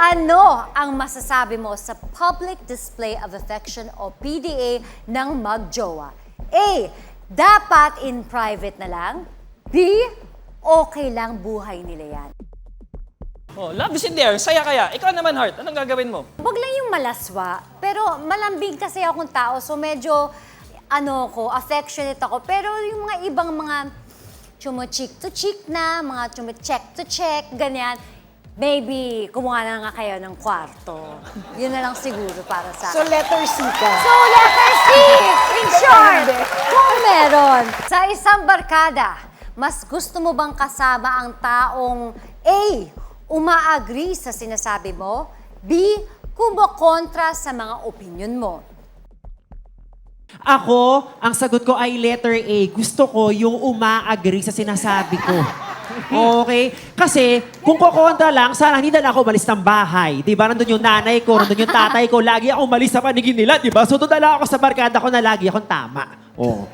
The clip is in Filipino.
Ano ang masasabi mo sa public display of affection o PDA ng magjowa? A. Dapat in private na lang. B. Okay lang buhay nila yan. Oh, love is in the air. Saya kaya. Ikaw naman, Heart. Anong gagawin mo? Huwag lang yung malaswa. Pero malambing kasi akong tao, so medyo, affectionate ako. Pero yung mga ibang mga chumo-cheek to cheek na, mga chumo-check to check, ganyan, maybe kumuha na nga kayo ng kwarto. Yun na lang siguro para sa So, letter C ka. So, letter C! In short, kung meron. Sa isang barkada, mas gusto mo bang kasama ang taong A. Uma-agree sa sinasabi mo, B. Kumokontra sa mga opinion mo. Ako, ang sagot ko ay letter A. Gusto ko yung uma-agree sa sinasabi ko. Okay? Kasi, kung kukontra lang, sana hindi na ako umalis ng bahay. Di ba? Nandun yung nanay ko, nandun yung tatay ko. Lagi ako umalis sa paningin nila, di ba? So, doon na lang ako sa barkada ko na lagi akong tama. Oh.